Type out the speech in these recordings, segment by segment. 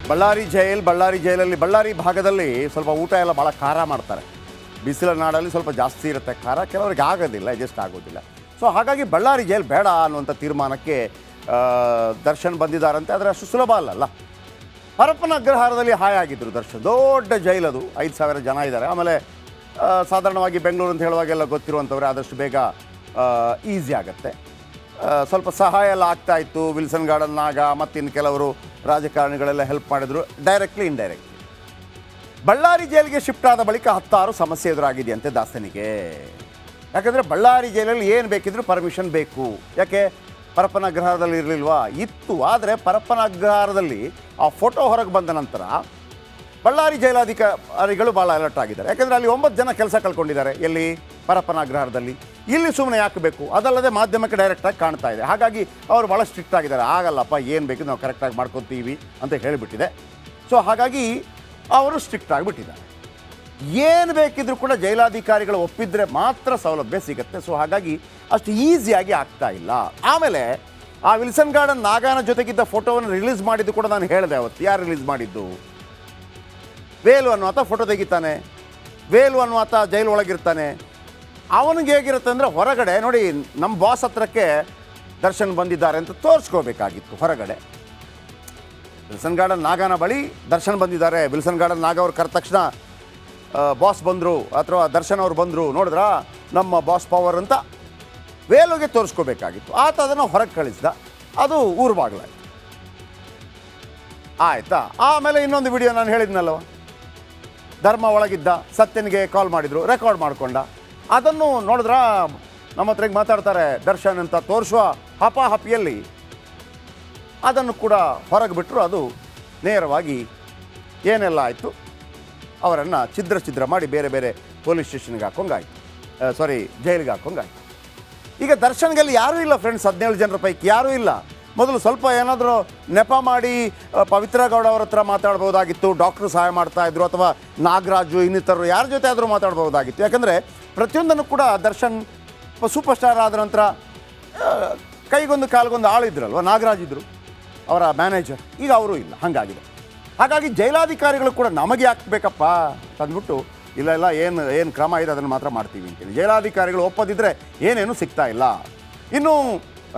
ಬಳ್ಳಾರಿ ಜೈಲಲ್ಲಿ ಬಳ್ಳಾರಿ ಭಾಗದಲ್ಲಿ ಸ್ವಲ್ಪ ಊಟ ಎಲ್ಲ ಭಾಳ ಖಾರ ಮಾಡ್ತಾರೆ. ಬಿಸಿಲ ನಾಡಲ್ಲಿ ಸ್ವಲ್ಪ ಜಾಸ್ತಿ ಇರುತ್ತೆ ಖಾರ, ಕೆಲವರಿಗೆ ಆಗೋದಿಲ್ಲ, ಅಡ್ಜಸ್ಟ್ ಆಗೋದಿಲ್ಲ. ಸೊ ಹಾಗಾಗಿ ಬಳ್ಳಾರಿ ಜೈಲು ಬೇಡ ಅನ್ನುವಂಥ ತೀರ್ಮಾನಕ್ಕೆ ದರ್ಶನ್ ಬಂದಿದ್ದಾರಂತೆ. ಆದರೆ ಅಷ್ಟು ಸುಲಭ ಅಲ್ಲಲ್ಲ. ಪರಪ್ಪನ ಅಗ್ರಹಾರದಲ್ಲಿ ಹಾಯಾಗಿದ್ದರು ದರ್ಶನ್. ದೊಡ್ಡ ಜೈಲದು, 5,000 ಜನ ಇದ್ದಾರೆ. ಆಮೇಲೆ ಸಾಧಾರಣವಾಗಿ ಬೆಂಗಳೂರು ಅಂತ ಹೇಳುವಾಗೆಲ್ಲ ಗೊತ್ತಿರುವಂಥವ್ರೆ, ಆದಷ್ಟು ಬೇಗ ಈಸಿ ಆಗುತ್ತೆ. ಸ್ವಲ್ಪ ಸಹಾಯ ಎಲ್ಲ ಆಗ್ತಾಯಿತ್ತು. ವಿಲ್ಸನ್ ಗಾರ್ಡನ್ ನಾಗ ಮತ್ತಿನ್ನು ಕೆಲವರು ರಾಜಕಾರಣಿಗಳೆಲ್ಲ ಹೆಲ್ಪ್ ಮಾಡಿದ್ರು, ಡೈರೆಕ್ಟ್ಲಿ ಇಂಡೈರೆಕ್ಟ್ಲಿ. ಬಳ್ಳಾರಿ ಜೈಲಿಗೆ ಶಿಫ್ಟ್ ಆದ ಬಳಿಕ 10 ಸಮಸ್ಯೆ ಎದುರಾಗಿದೆಯಂತೆ ದಾಸನಿಗೆ. ಯಾಕಂದರೆ ಬಳ್ಳಾರಿ ಜೈಲಲ್ಲಿ ಏನು ಬೇಕಿದ್ರೂ ಪರ್ಮಿಷನ್ ಬೇಕು. ಯಾಕೆ, ಪರಪ್ಪನ ಅಗ್ರಹಾರದಲ್ಲಿ ಇರಲಿಲ್ವಾ? ಇತ್ತು. ಆದರೆ ಪರಪ್ಪನ ಅಗ್ರಹಾರದಲ್ಲಿ ಆ ಫೋಟೋ ಹೊರಗೆ ಬಂದ ನಂತರ ಬಳ್ಳಾರಿ ಜೈಲಾಧಿಕಾರಿಗಳು ಭಾಳ ಅಲರ್ಟ್ ಆಗಿದ್ದಾರೆ. ಯಾಕಂದರೆ ಅಲ್ಲಿ 9 ಜನ ಕೆಲಸ ಕಳ್ಕೊಂಡಿದ್ದಾರೆ. ಎಲ್ಲಿ? ಪರಪ್ಪನ ಅಗ್ರಹಾರದಲ್ಲಿ. ಇಲ್ಲಿ ಸುಮ್ಮನೆ ಯಾಕೆ ಬೇಕು? ಅದಲ್ಲದೆ ಮಾಧ್ಯಮಕ್ಕೆ ಡೈರೆಕ್ಟಾಗಿ ಕಾಣ್ತಾ ಇದೆ. ಹಾಗಾಗಿ ಅವರು ಭಾಳ ಸ್ಟ್ರಿಕ್ಟ್ ಆಗಿದ್ದಾರೆ. ಆಗಲ್ಲಪ್ಪ, ಏನು ಬೇಕು ನಾವು ಕರೆಕ್ಟಾಗಿ ಮಾಡ್ಕೊತೀವಿ ಅಂತ ಹೇಳಿಬಿಟ್ಟಿದೆ. ಸೊ ಹಾಗಾಗಿ ಅವರು ಸ್ಟ್ರಿಕ್ಟ್ ಆಗಿಬಿಟ್ಟಿದ್ದಾರೆ. ಏನು ಬೇಕಿದ್ರೂ ಕೂಡ ಜೈಲಾಧಿಕಾರಿಗಳು ಒಪ್ಪಿದ್ರೆ ಮಾತ್ರ ಸೌಲಭ್ಯ ಸಿಗುತ್ತೆ. ಸೊ ಹಾಗಾಗಿ ಅಷ್ಟು ಈಸಿಯಾಗಿ ಆಗ್ತಾ ಇಲ್ಲ. ಆಮೇಲೆ ಆ ವಿಲ್ಸನ್ ಗಾರ್ಡನ್ ನಾಗಾನ ಜೊತೆಗಿದ್ದ ಫೋಟೋವನ್ನು ರಿಲೀಸ್ ಮಾಡಿದ್ದು ಕೂಡ ನಾನು ಹೇಳಿದೆ ಅವತ್ತು. ಯಾರು ರಿಲೀಸ್ ಮಾಡಿದ್ದು? ವೇಲು ಅನ್ನುವಾತ ಫೋಟೋ ತೆಗಿತಾನೆ. ವೇಲು ಅನ್ನುವಾತ ಜೈಲು ಒಳಗಿರ್ತಾನೆ. ಅವನಿಗೆ ಹೇಗಿರುತ್ತೆ ಅಂದರೆ, ಹೊರಗಡೆ ನೋಡಿ ನಮ್ಮ ಬಾಸ್ ಹತ್ರಕ್ಕೆ ದರ್ಶನ್ ಬಂದಿದ್ದಾರೆ ಅಂತ ತೋರಿಸ್ಕೋಬೇಕಾಗಿತ್ತು. ಹೊರಗಡೆ ವಿಲ್ಸನ್ ಗಾರ್ಡನ್ ನಾಗಾನ ಬಳಿ ದರ್ಶನ್ ಬಂದಿದ್ದಾರೆ. ವಿಲ್ಸನ್ ಗಾರ್ಡನ್ ನಾಗ ಅವ್ರು ಕರೆದ ತಕ್ಷಣ ಬಾಸ್ ಬಂದರು ಅಥವಾ ದರ್ಶನ್ ಅವ್ರು ಬಂದರು, ನೋಡಿದ್ರ ನಮ್ಮ ಬಾಸ್ ಪವರ್ ಅಂತ ವೇಲುಗೆ ತೋರಿಸ್ಕೋಬೇಕಾಗಿತ್ತು. ಆತ ಅದನ್ನು ಹೊರಗೆ ಕಳಿಸ್ದ. ಅದು ಊರು ಬಾಗಿಲಾಯ್ತು. ಆಯಿತಾ? ಆಮೇಲೆ ಇನ್ನೊಂದು ವಿಡಿಯೋ ನಾನು ಹೇಳಿದ್ನಲ್ವ, ಧರ್ಮ ಒಳಗಿದ್ದ ಸತ್ಯನಿಗೆ ಕಾಲ್ ಮಾಡಿದರು, ರೆಕಾರ್ಡ್ ಮಾಡಿಕೊಂಡ. ಅದನ್ನು ನೋಡಿದ್ರ ನಮ್ಮ ಹತ್ರ ಮಾತಾಡ್ತಾರೆ ದರ್ಶನ್ ಅಂತ ತೋರಿಸುವ ಹಪಾಹಪಿಯಲ್ಲಿ ಅದನ್ನು ಕೂಡ ಹೊರಗೆ ಬಿಟ್ಟರು. ಅದು ನೇರವಾಗಿ ಏನೆಲ್ಲ ಆಯಿತು, ಅವರನ್ನು ಛಿದ್ರ ಮಾಡಿ ಬೇರೆ ಬೇರೆ ಪೊಲೀಸ್ ಸ್ಟೇಷನ್ಗೆ ಹಾಕೊಂಗಾಯ್ತು. ಜೈಲಿಗೆ ಹಾಕೊಂಗಾಯ್ತು. ಈಗ ದರ್ಶನ್ಗಲ್ಲಿ ಯಾರೂ ಇಲ್ಲ ಫ್ರೆಂಡ್ಸ್. 17 ಜನರ ಪೈಕಿ ಯಾರೂ ಇಲ್ಲ. ಮೊದಲು ಸ್ವಲ್ಪ ಏನಾದರೂ ನೆಪ ಮಾಡಿ ಪವಿತ್ರ ಗೌಡ ಅವ್ರ ಹತ್ರ ಮಾತಾಡ್ಬೋದಾಗಿತ್ತು. ಡಾಕ್ಟ್ರು ಸಹಾಯ ಮಾಡ್ತಾಯಿದ್ರು, ಅಥವಾ ನಾಗರಾಜು ಇನ್ನಿತರರು ಯಾರ ಜೊತೆ ಆದರೂ ಮಾತಾಡ್ಬೋದಾಗಿತ್ತು. ಯಾಕಂದರೆ ಪ್ರತಿಯೊಂದನ್ನು ಕೂಡ ದರ್ಶನ್ ಸೂಪರ್ ಸ್ಟಾರ್ ಆದ ನಂತರ ಕೈಗೊಂದು ಕಾಲಿಗೊಂದು ಆಳಿದ್ರಲ್ವ, ನಾಗರಾಜ್ ಇದ್ದರು ಅವರ ಮ್ಯಾನೇಜರ್. ಈಗ ಅವರು ಇಲ್ಲ. ಹಾಗಾಗಿದೆ. ಹಾಗಾಗಿ ಜೈಲಾಧಿಕಾರಿಗಳು ಕೂಡ ನಮಗೆ ಹಾಕಬೇಕಪ್ಪ ತಂದ್ಬಿಟ್ಟು ಇಲ್ಲ ಏನು ಕ್ರಮ ಇದೆ ಅದನ್ನು ಮಾತ್ರ ಮಾಡ್ತೀವಿ ಅಂತೇಳಿ ಜೈಲಾಧಿಕಾರಿಗಳು ಒಪ್ಪದಿದ್ದರೆ ಏನೇನು ಸಿಗ್ತಾ ಇಲ್ಲ. ಇನ್ನು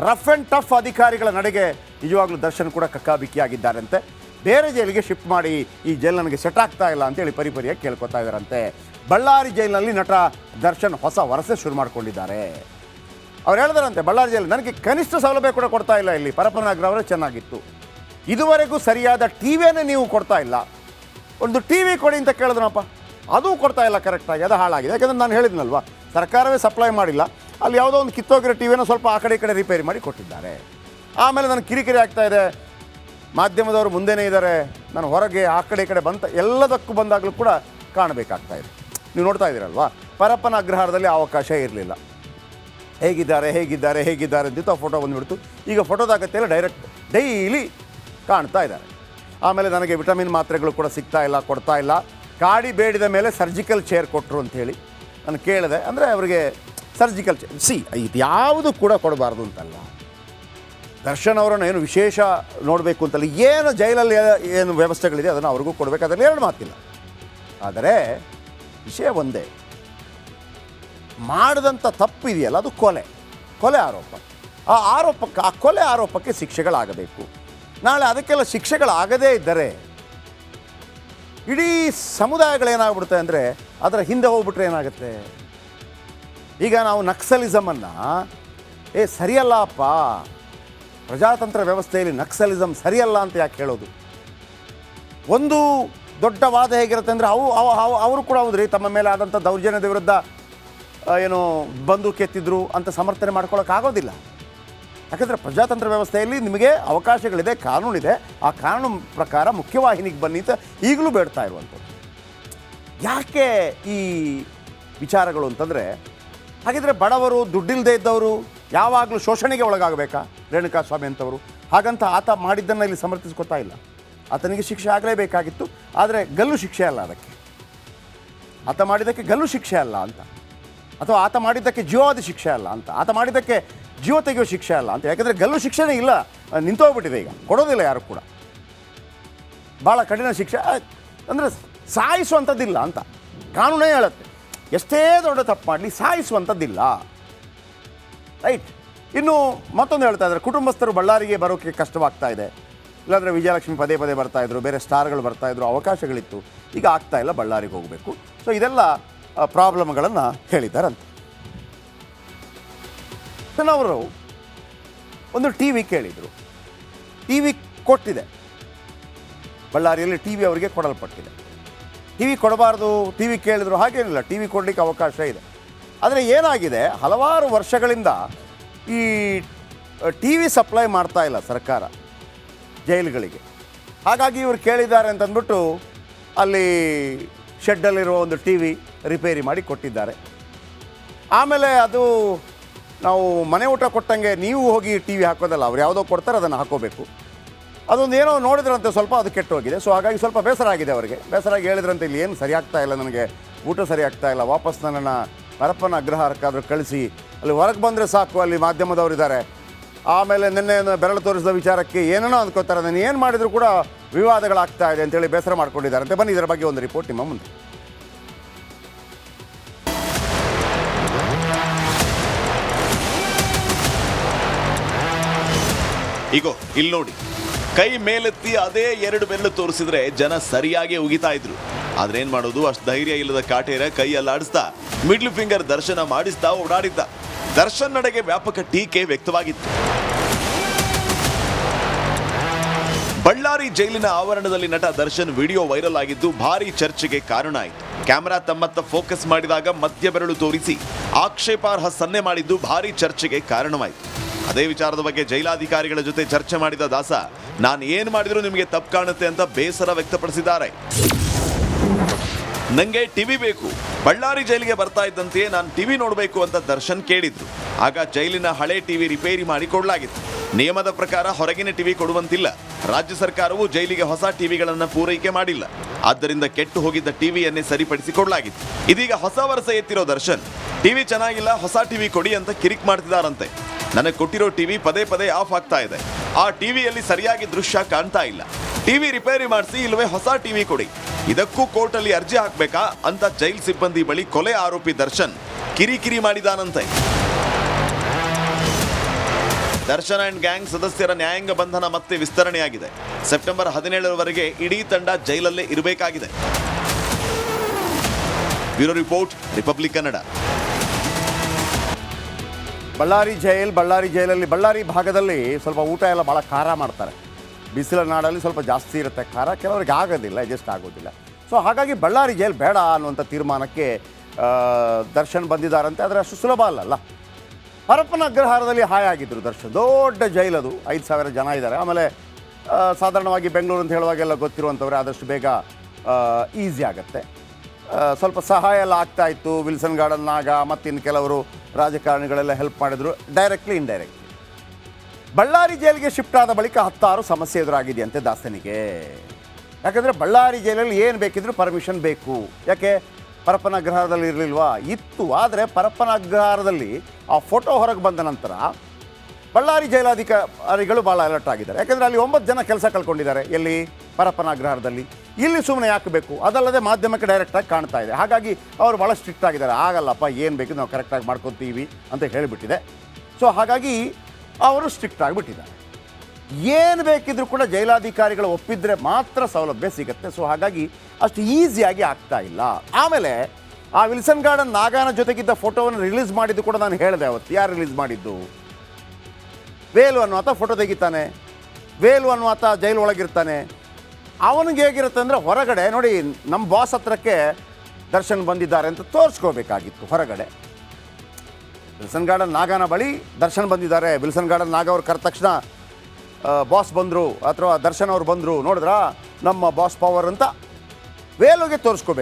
ರಫ್ ಆ್ಯಂಡ್ ಟಫ್ ಅಧಿಕಾರಿಗಳ ನಡೆಗೆ ನಿಜವಾಗ್ಲೂ ದರ್ಶನ್ ಕೂಡ ಕಕ್ಕಾಬಿಕ್ಕಿಯಾಗಿದ್ದಾರಂತೆ. ಬೇರೆ ಜೈಲಿಗೆ ಶಿಫ್ಟ್ ಮಾಡಿ, ಈ ಜೈಲು ನನಗೆ ಸೆಟ್ ಆಗ್ತಾ ಇಲ್ಲ ಅಂತೇಳಿ ಪರಿಪರಿಯಾಗಿ ಕೇಳ್ಕೊತಾ ಇದ್ದಾರಂತೆ. ಬಳ್ಳಾರಿ ಜೈಲಿನಲ್ಲಿ ನಟ ದರ್ಶನ್ ಹೊಸ ವರಸೆ ಶುರು ಮಾಡಿಕೊಂಡಿದ್ದಾರೆ. ಅವ್ರು ಹೇಳಿದಾರಂತೆ, ಬಳ್ಳಾರಿ ಜೈಲು ನನಗೆ ಕನಿಷ್ಠ ಸೌಲಭ್ಯ ಕೂಡ ಕೊಡ್ತಾ ಇಲ್ಲ. ಇಲ್ಲಿ ಪರಪ್ಪನ ಅಗ್ರಹಾರ ಚೆನ್ನಾಗಿತ್ತು, ಇದುವರೆಗೂ ಸರಿಯಾದ ಟಿವಿಯನ್ನೇ ನೀವು ಕೊಡ್ತಾ ಇಲ್ಲ. ಒಂದು ಟಿ ವಿ ಕೊಡಿ ಅಂತ ಕೇಳಿದ್ರಪ್ಪ, ಅದೂ ಕೊಡ್ತಾ ಇಲ್ಲ ಕರೆಕ್ಟಾಗಿ. ಅದು ಹಾಳಾಗಿದೆ. ಯಾಕಂದರೆ ನಾನು ಹೇಳಿದ್ನಲ್ವ, ಸರ್ಕಾರವೇ ಸಪ್ಲೈ ಮಾಡಿಲ್ಲ. ಅಲ್ಲಿ ಯಾವುದೋ ಒಂದು ಕಿತ್ತೋಗಿರೋ ಟಿವಿಯನ್ನು ಸ್ವಲ್ಪ ಆ ಕಡೆ ಈ ಕಡೆ ರಿಪೇರಿ ಮಾಡಿ ಕೊಟ್ಟಿದ್ದಾರೆ. ಆಮೇಲೆ ನನಗೆ ಕಿರಿಕಿರಿ ಆಗ್ತಾಯಿದೆ, ಮಾಧ್ಯಮದವರು ಮುಂದೆನೇ ಇದ್ದಾರೆ, ನಾನು ಹೊರಗೆ ಆ ಕಡೆ ಈ ಕಡೆ ಎಲ್ಲದಕ್ಕೂ ಬಂದಾಗಲೂ ಕೂಡ ಕಾಣಬೇಕಾಗ್ತಾಯಿದೆ. ನೀವು ನೋಡ್ತಾ ಇದ್ದೀರಲ್ವಾ, ಪರಪ್ಪನ ಅಗ್ರಹಾರದಲ್ಲಿ ಅವಕಾಶ ಇರಲಿಲ್ಲ. ಹೇಗಿದ್ದಾರೆ ಅಂತಿತ್ತು. ಆ ಫೋಟೋ ಬಂದುಬಿಡ್ತು. ಈಗ ಫೋಟೋದಾಗತ್ತೆಲ್ಲ ಡೈರೆಕ್ಟ್ ಡೈಲಿ ಕಾಣ್ತಾ ಇದ್ದಾರೆ. ಆಮೇಲೆ ನನಗೆ ವಿಟಮಿನ್ ಮಾತ್ರೆಗಳು ಕೂಡ ಕೊಡ್ತಾ ಇಲ್ಲ. ಕಾಡಿ ಬೇಡಿದ ಮೇಲೆ ಸರ್ಜಿಕಲ್ ಚೇರ್ ಕೊಟ್ಟರು ಅಂಥೇಳಿ ನಾನು ಕೇಳಿದೆ. ಅಂದರೆ ಅವರಿಗೆ ಸರ್ಜಿಕಲ್ ಚೇರ್ ಇದು ಯಾವುದು ಕೂಡ ಕೊಡಬಾರ್ದು ಅಂತಲ್ಲ. ದರ್ಶನ್ ಅವರನ್ನು ಏನು ವಿಶೇಷ ನೋಡಬೇಕು ಅಂತಲ್ಲ, ಏನು ಜೈಲಲ್ಲಿ ಏನು ವ್ಯವಸ್ಥೆಗಳಿದೆ ಅದನ್ನು ಅವ್ರಿಗೂ ಕೊಡಬೇಕು, ಅದರಲ್ಲಿ ಎರಡು ಮಾತಿಲ್ಲ. ಆದರೆ ವಿಷಯ ಒಂದೇ, ಮಾಡಿದಂಥ ತಪ್ಪು ಇದೆಯಲ್ಲ ಅದು ಕೊಲೆ ಆರೋಪ. ಆ ಕೊಲೆ ಆರೋಪಕ್ಕೆ ಶಿಕ್ಷೆಗಳಾಗಬೇಕು. ನಾಳೆ ಅದಕ್ಕೆಲ್ಲ ಶಿಕ್ಷೆಗಳಾಗದೇ ಇದ್ದರೆ ಇಡೀ ಸಮುದಾಯಗಳೇನಾಗ್ಬಿಡುತ್ತೆ ಅಂದರೆ ಅದರ ಹಿಂದೆ ಹೋಗ್ಬಿಟ್ರೆ ಏನಾಗುತ್ತೆ. ಈಗ ನಾವು ನಕ್ಸಲಿಸಮನ್ನು ಸರಿಯಲ್ಲ ಅಪ್ಪ, ಪ್ರಜಾತಂತ್ರ ವ್ಯವಸ್ಥೆಯಲ್ಲಿ ನಕ್ಸಲಿಸಮ್ ಸರಿಯಲ್ಲ ಅಂತ ಯಾಕೆ ಹೇಳೋದು? ಒಂದು ದೊಡ್ಡ ವಾದ ಹೇಗಿರುತ್ತೆ ಅಂದರೆ ಅವರು ಕೂಡ ಹೌದ್ರಿ, ತಮ್ಮ ಮೇಲೆ ಆದಂಥ ದೌರ್ಜನ್ಯದ ವಿರುದ್ಧ ಏನು ಬಂದೂಕು ಎತ್ತಿದ್ರು ಅಂತ ಸಮರ್ಥನೆ ಮಾಡ್ಕೊಳ್ಳೋಕ್ಕಾಗೋದಿಲ್ಲ. ಯಾಕಂದರೆ ಪ್ರಜಾತಂತ್ರ ವ್ಯವಸ್ಥೆಯಲ್ಲಿ ನಿಮಗೆ ಅವಕಾಶಗಳಿದೆ, ಕಾನೂನಿದೆ. ಆ ಕಾನೂನು ಪ್ರಕಾರ ಮುಖ್ಯವಾಹಿನಿಗೆ ಬನ್ನಿ ಅಂತ ಈಗಲೂ ಬೇಡ್ತಾ ಇರುವಂಥದ್ದು. ಯಾಕೆ ಈ ವಿಚಾರಗಳು ಅಂತಂದರೆ, ಹಾಗಿದ್ರೆ ಬಡವರು, ದುಡ್ಡಿಲ್ಲದೆ ಇದ್ದವರು ಯಾವಾಗಲೂ ಶೋಷಣೆಗೆ ಒಳಗಾಗಬೇಕಾ? ರೇಣುಕಾಸ್ವಾಮಿ ಅಂತವರು ಹಾಗಂತ ಆತ ಮಾಡಿದ್ದನ್ನು ಇಲ್ಲಿ ಸಮರ್ಥಿಸ್ಕೊತಾ ಇಲ್ಲ. ಆತನಿಗೆ ಶಿಕ್ಷೆ ಆಗಲೇಬೇಕಾಗಿತ್ತು. ಆದರೆ ಗಲ್ಲು ಶಿಕ್ಷೆ ಅಲ್ಲ, ಅದಕ್ಕೆ ಆತ ಮಾಡಿದ್ದಕ್ಕೆ ಗಲ್ಲು ಶಿಕ್ಷೆ ಅಲ್ಲ ಅಂತ, ಅಥವಾ ಆತ ಮಾಡಿದ್ದಕ್ಕೆ ಜೀವಾವಧಿ ಶಿಕ್ಷೆ ಅಲ್ಲ ಅಂತ, ಆತ ಮಾಡಿದ್ದಕ್ಕೆ ಜೀವ ತೆಗೆಯೋ ಶಿಕ್ಷೆ ಅಲ್ಲ ಅಂತ. ಯಾಕಂದರೆ ಗಲ್ಲು ಶಿಕ್ಷೆನೇ ಇಲ್ಲ, ನಿಂತೋಗ್ಬಿಟ್ಟಿದೆ. ಈಗ ಕೊಡೋದಿಲ್ಲ ಯಾರು ಕೂಡ. ಭಾಳ ಕಠಿಣ ಶಿಕ್ಷೆ ಅಂದರೆ ಸಾಯಿಸುವಂಥದ್ದಿಲ್ಲ ಅಂತ ಕಾನೂನೇ ಹೇಳುತ್ತೆ. ಎಷ್ಟೇ ದೊಡ್ಡ ತಪ್ಪು ಮಾಡಲಿ ಸಾಯಿಸುವಂಥದ್ದಿಲ್ಲ, ರೈಟ್. ಇನ್ನು ಮತ್ತೊಂದು ಹೇಳ್ತಾ ಇದ್ದಾರೆ, ಕುಟುಂಬಸ್ಥರು ಬಳ್ಳಾರಿಗೆ ಬರೋಕ್ಕೆ ಕಷ್ಟವಾಗ್ತಾ ಇದೆ. ಇಲ್ಲಾಂದರೆ ವಿಜಯಲಕ್ಷ್ಮಿ ಪದೇ ಪದೇ ಬರ್ತಾಯಿದ್ರು, ಬೇರೆ ಸ್ಟಾರ್ಗಳು ಬರ್ತಾಯಿದ್ರು, ಅವಕಾಶಗಳಿತ್ತು. ಈಗ ಆಗ್ತಾ ಇಲ್ಲ, ಬಳ್ಳಾರಿಗೆ ಹೋಗಬೇಕು. ಸೊ ಇದೆಲ್ಲ ಪ್ರಾಬ್ಲಮ್ಗಳನ್ನು ಹೇಳಿದ್ದಾರಂತೆ. ಅವರು ಒಂದು ಟಿ ವಿ ಕೇಳಿದರು. ಟಿ ವಿ ಕೊಟ್ಟಿದೆ, ಬಳ್ಳಾರಿಯಲ್ಲಿ ಟಿ ವಿ ಅವರಿಗೆ ಕೊಡಲ್ಪಟ್ಟಿದೆ. ಟಿ ವಿ ಕೊಡಬಾರ್ದು, ಟಿ ವಿ ಕೇಳಿದ್ರು, ಹಾಗೇನಿಲ್ಲ, ಟಿ ವಿ ಕೊಡಲಿಕ್ಕೆ ಅವಕಾಶ ಇದೆ. ಆದರೆ ಏನಾಗಿದೆ, ಹಲವಾರು ವರ್ಷಗಳಿಂದ ಈ ಟಿ ವಿ ಸಪ್ಲೈ ಮಾಡ್ತಾ ಇಲ್ಲ ಸರ್ಕಾರ ಜೈಲುಗಳಿಗೆ. ಹಾಗಾಗಿ ಇವರು ಕೇಳಿದ್ದಾರೆ ಅಂತಂದ್ಬಿಟ್ಟು ಅಲ್ಲಿ ಶೆಡ್ಡಲ್ಲಿರುವ ಒಂದು ಟಿ ವಿ ರಿಪೇರಿ ಮಾಡಿ ಕೊಟ್ಟಿದ್ದಾರೆ. ಆಮೇಲೆ ಅದು ನಾವು ಮನೆ ಊಟ ಕೊಟ್ಟಂಗೆ ನೀವು ಹೋಗಿ ಟಿ ವಿ ಹಾಕೋದಲ್ಲ, ಅವ್ರು ಯಾವುದೋ ಕೊಡ್ತಾರೆ ಅದನ್ನು ಹಾಕೋಬೇಕು. ಅದೊಂದು ಏನೋ ನೋಡಿದ್ರಂತೆ, ಸ್ವಲ್ಪ ಅದು ಕೆಟ್ಟೋಗಿದೆ. ಸೊ ಹಾಗಾಗಿ ಸ್ವಲ್ಪ ಬೇಸರ ಆಗಿದೆ ಅವರಿಗೆ. ಬೇಸರಾಗಿ ಹೇಳಿದ್ರಂತೆ, ಇಲ್ಲಿ ಏನು ಸರಿ ಆಗ್ತಾ ಇಲ್ಲ, ನನಗೆ ಊಟ ಸರಿ ಆಗ್ತಾ ಇಲ್ಲ, ವಾಪಸ್ ನನ್ನನ್ನು ಪರಪ್ಪನ ಅಗ್ರಹಾರಕ್ಕಾದರೂ ಕಳಿಸಿ, ಅಲ್ಲಿ ಹೊರಗೆ ಬಂದರೆ ಸಾಕು, ಅಲ್ಲಿ ಮಾಧ್ಯಮದವರಿದ್ದಾರೆ. ಆಮೇಲೆ ನಿನ್ನೆ ಬೆರಳು ತೋರಿಸಿದ ವಿಚಾರಕ್ಕೆ ಏನೇನೋ ಅಂದ್ಕೋತಾರೆ, ನಾನು ಏನು ಮಾಡಿದರೂ ಕೂಡ ವಿವಾದಗಳಾಗ್ತಾ ಇದೆ ಅಂತೇಳಿ ಬೇಸರ ಮಾಡ್ಕೊಂಡಿದ್ದಾರಂತೆ. ಬನ್ನಿ ಇದರ ಬಗ್ಗೆ ಒಂದು ರಿಪೋರ್ಟ್ ನಿಮ್ಮ ಮುಂದೆ. ಈಗೋ ಇಲ್ಲಿ ನೋಡಿ, ಕೈ ಮೇಲೆತ್ತಿ ಅದೇ 2 ಬೆರಳು ತೋರಿಸಿದ್ರೆ ಜನ ಸರಿಯಾಗಿ ಉಗಿತಾ ಇದ್ರು. ಆದ್ರೆ ಏನ್ ಮಾಡೋದು, ಅಷ್ಟು ಧೈರ್ಯ ಇಲ್ಲದ ಕಾಟೇರ ಕೈಯಲ್ಲಾಡಿಸ್ತಾ ಮಿಡ್ಲ್ ಫಿಂಗರ್ ದರ್ಶನ ಮಾಡಿಸ್ತಾ ಓಡಾಡಿದ್ದ. ದರ್ಶನ್ ನಡೆಗೆ ವ್ಯಾಪಕ ಟೀಕೆ ವ್ಯಕ್ತವಾಗಿತ್ತು. ಬಳ್ಳಾರಿ ಜೈಲಿನ ಆವರಣದಲ್ಲಿ ನಟ ದರ್ಶನ್ ವಿಡಿಯೋ ವೈರಲ್ ಆಗಿದ್ದು ಭಾರಿ ಚರ್ಚೆಗೆ ಕಾರಣ ಆಯಿತು. ಕ್ಯಾಮೆರಾ ತಮ್ಮತ್ತ ಫೋಕಸ್ ಮಾಡಿದಾಗ ಮಧ್ಯ ಬೆರಳು ತೋರಿಸಿ ಆಕ್ಷೇಪಾರ್ಹ ಸನ್ನೆ ಮಾಡಿದ್ದು ಭಾರಿ ಚರ್ಚೆಗೆ ಕಾರಣವಾಯಿತು. ಅದೇ ವಿಚಾರದ ಬಗ್ಗೆ ಜೈಲಾಧಿಕಾರಿಗಳ ಜೊತೆ ಚರ್ಚೆ ಮಾಡಿದ ದಾಸ, ನಾನು ಏನು ಮಾಡಿದ್ರು ನಿಮಗೆ ತಪ್ಪು ಕಾಣುತ್ತೆ ಅಂತ ಬೇಸರ ವ್ಯಕ್ತಪಡಿಸಿದ್ದಾರೆ. ನಂಗೆ ಟಿವಿ ಬೇಕು, ಬಳ್ಳಾರಿ ಜೈಲಿಗೆ ಬರ್ತಾ ಇದ್ದಂತೆಯೇ ನಾನು ಟಿವಿ ನೋಡಬೇಕು ಅಂತ ದರ್ಶನ್ ಕೇಳಿದ್ರು. ಆಗ ಜೈಲಿನ ಹಳೆ ಟಿವಿ ರಿಪೇರಿ ಮಾಡಿ ಕೊಡಲಾಗಿತ್ತು. ನಿಯಮದ ಪ್ರಕಾರ ಹೊರಗಿನ ಟಿವಿ ಕೊಡುವಂತಿಲ್ಲ. ರಾಜ್ಯ ಸರ್ಕಾರವು ಜೈಲಿಗೆ ಹೊಸ ಟಿವಿಗಳನ್ನು ಪೂರೈಕೆ ಮಾಡಿಲ್ಲ. ಆದ್ದರಿಂದ ಕೆಟ್ಟು ಹೋಗಿದ್ದ ಟಿವಿಯನ್ನೇ ಸರಿಪಡಿಸಿಕೊಡಲಾಗಿತ್ತು. ಇದೀಗ ಹೊಸ ವರ್ಷ ಎತ್ತಿರೋ ದರ್ಶನ್, ಟಿವಿ ಚೆನ್ನಾಗಿಲ್ಲ, ಹೊಸ ಟಿವಿ ಕೊಡಿ ಅಂತ ಕಿರಿಕ್ ಮಾಡ್ತಿದ್ದಾರಂತೆ. ನನಗೆ ಕೊಟ್ಟಿರೋ ಟಿವಿ ಪದೇ ಪದೇ ಆಫ್ ಆಗ್ತಾ ಇದೆ, ಆ ಟಿವಿಯಲ್ಲಿ ಸರಿಯಾಗಿ ದೃಶ್ಯ ಕಾಣ್ತಾ ಇಲ್ಲ, ಟಿವಿ ರಿಪೇರಿ ಮಾಡಿಸಿ ಇಲ್ಲವೇ ಹೊಸ ಟಿವಿ ಕೊಡಿ, ಇದಕ್ಕೂ ಕೋರ್ಟಲ್ಲಿ ಅರ್ಜಿ ಹಾಕ್ಬೇಕಾ ಅಂತ ಜೈಲ್ ಸಿಬ್ಬಂದಿ ಬಳಿ ಕೊಲೆ ಆರೋಪಿ ದರ್ಶನ್ ಕಿರಿಕಿರಿ ಮಾಡಿದಾನಂತೆ. ದರ್ಶನ್ ಅಂಡ್ ಗ್ಯಾಂಗ್ ಸದಸ್ಯರ ನ್ಯಾಯಾಂಗ ಬಂಧನ ಮತ್ತೆ ವಿಸ್ತರಣೆಯಾಗಿದೆ. ಸೆಪ್ಟೆಂಬರ್ 17ರವರೆಗೆ ಇಡೀ ತಂಡ ಜೈಲಲ್ಲೇ ಇರಬೇಕಾಗಿದೆ. Bureau report, republic Kannada. Ballari ಜೈಲಲ್ಲಿ ಬಳ್ಳಾರಿ ಭಾಗದಲ್ಲಿ ಸ್ವಲ್ಪ ಊಟ ಎಲ್ಲ ಭಾಳ ಖಾರ ಮಾಡ್ತಾರೆ. ಬಿಸಿಲ ನಾಡಲ್ಲಿ ಸ್ವಲ್ಪ ಜಾಸ್ತಿ ಇರುತ್ತೆ ಖಾರ, ಕೆಲವರಿಗೆ ಆಗೋದಿಲ್ಲ, ಅಡ್ಜಸ್ಟ್ ಆಗೋದಿಲ್ಲ. ಸೊ ಹಾಗಾಗಿ ಬಳ್ಳಾರಿ ಜೈಲು ಬೇಡ ಅನ್ನುವಂಥ ತೀರ್ಮಾನಕ್ಕೆ ದರ್ಶನ್ ಬಂದಿದ್ದಾರಂತೆ. ಆದರೆ ಅಷ್ಟು ಸುಲಭ ಅಲ್ಲಲ್ಲ. ಪರಪ್ಪನ ಅಗ್ರಹಾರದಲ್ಲಿ ಹಾಯಾಗಿದ್ದರು ದರ್ಶನ್, ದೊಡ್ಡ ಜೈಲದು, 5,000 ಜನ ಇದ್ದಾರೆ. ಆಮೇಲೆ ಸಾಧಾರಣವಾಗಿ ಬೆಂಗಳೂರು ಅಂತ ಹೇಳುವಾಗೆಲ್ಲ ಗೊತ್ತಿರುವಂಥವ್ರೆ, ಆದಷ್ಟು ಬೇಗ ಈಸಿ ಆಗುತ್ತೆ. ಸ್ವಲ್ಪ ಸಹಾಯ ಎಲ್ಲ ಆಗ್ತಾಯಿತ್ತು. ವಿಲ್ಸನ್ ಗಾರ್ಡನ್ ನಾಗ ಮತ್ತು ಇನ್ನು ಕೆಲವರು ರಾಜಕಾರಣಿಗಳೆಲ್ಲ ಹೆಲ್ಪ್ ಮಾಡಿದರು, ಡೈರೆಕ್ಟ್ಲಿ ಇಂಡೈರೆಕ್ಟ್ಲಿ. ಬಳ್ಳಾರಿ ಜೈಲಿಗೆ ಶಿಫ್ಟ್ ಆದ ಬಳಿಕ 10 ಸಮಸ್ಯೆ ಎದುರಾಗಿದೆಯಂತೆ ದಾಸನಿಗೆ. ಯಾಕಂದರೆ ಬಳ್ಳಾರಿ ಜೈಲಲ್ಲಿ ಏನು ಬೇಕಿದ್ರೂ ಪರ್ಮಿಷನ್ ಬೇಕು. ಯಾಕೆ, ಪರಪ್ಪನ ಅಗ್ರಹಾರದಲ್ಲಿ ಇರಲಿಲ್ವಾ? ಇತ್ತು. ಆದರೆ ಪರಪ್ಪನ ಅಗ್ರಹಾರದಲ್ಲಿ ಆ ಫೋಟೋ ಹೊರಗೆ ಬಂದ ನಂತರ ಬಳ್ಳಾರಿ ಜೈಲಾಧಿಕಾರಿಗಳು ಭಾಳ ಅಲರ್ಟ್ ಆಗಿದ್ದಾರೆ. ಯಾಕಂದರೆ ಅಲ್ಲಿ 9 ಜನ ಕೆಲಸ ಕಳ್ಕೊಂಡಿದ್ದಾರೆ. ಎಲ್ಲಿ? ಪರಪ್ಪನ ಅಗ್ರಹಾರದಲ್ಲಿ. ಇಲ್ಲಿ ಸುಮ್ಮನೆ ಯಾಕೆ ಬೇಕು? ಅದಲ್ಲದೆ ಮಾಧ್ಯಮಕ್ಕೆ ಡೈರೆಕ್ಟಾಗಿ ಕಾಣ್ತಾ ಇದೆ. ಹಾಗಾಗಿ ಅವರು ಭಾಳ ಸ್ಟ್ರಿಕ್ಟ್ ಆಗಿದ್ದಾರೆ. ಆಗಲ್ಲಪ್ಪ, ಏನು ಬೇಕಿದ್ದು ನಾವು ಕರೆಕ್ಟಾಗಿ ಮಾಡ್ಕೊತೀವಿ ಅಂತ ಹೇಳಿಬಿಟ್ಟಿದೆ. ಸೊ ಹಾಗಾಗಿ ಅವರು ಸ್ಟ್ರಿಕ್ಟ್ ಆಗಿಬಿಟ್ಟಿದ್ದಾರೆ. ಏನು ಬೇಕಿದ್ರೂ ಕೂಡ ಜೈಲಾಧಿಕಾರಿಗಳು ಒಪ್ಪಿದ್ರೆ ಮಾತ್ರ ಸೌಲಭ್ಯ ಸಿಗುತ್ತೆ. ಸೊ ಹಾಗಾಗಿ ಅಷ್ಟು ಈಸಿಯಾಗಿ ಆಗ್ತಾ ಇಲ್ಲ. ಆಮೇಲೆ ಆ ವಿಲ್ಸನ್ ಗಾರ್ಡನ್ ನಾಗಾನ ಜೊತೆಗಿದ್ದ ಫೋಟೋವನ್ನು ರಿಲೀಸ್ ಮಾಡಿದ್ದು ಕೂಡ ನಾನು ಹೇಳಿದೆ ಅವತ್ತು. ಯಾರು ರಿಲೀಸ್ ಮಾಡಿದ್ದು? ವೇಲು ಅನ್ನುವಾತ ಫೋಟೋ ತೆಗಿತಾನೆ. ವೇಲು ಅನ್ನುವಾತ ಜೈಲು ಒಳಗಿರ್ತಾನೆ. ಅವನಿಗೆ ಹೇಗಿರುತ್ತೆ ಅಂದರೆ, ಹೊರಗಡೆ ನೋಡಿ, ನಮ್ಮ ಬಾಸ್ ಹತ್ರಕ್ಕೆ ದರ್ಶನ್ ಬಂದಿದ್ದಾರೆ ಅಂತ ತೋರಿಸ್ಕೋಬೇಕಾಗಿತ್ತು ಹೊರಗಡೆ. ವಿಲ್ಸನ್ ಗಾರ್ಡನ್ ನಾಗಾನ ಬಳಿ ದರ್ಶನ್ ಬಂದಿದ್ದಾರೆ. ವಿಲ್ಸನ್ ಗಾರ್ಡನ್ ನಾಗ ಅವ್ರು ಕರೆದ ತಕ್ಷಣ ಬಾಸ್ ಬಂದರು ಅಥವಾ ದರ್ಶನ್ ಅವ್ರು ಬಂದರು, ನೋಡಿದ್ರಾ ನಮ್ಮ ಬಾಸ್ ಪವರ್ ಅಂತ ವೇಲುಗೆ ತೋರಿಸ್ಕೋಬೇಕು.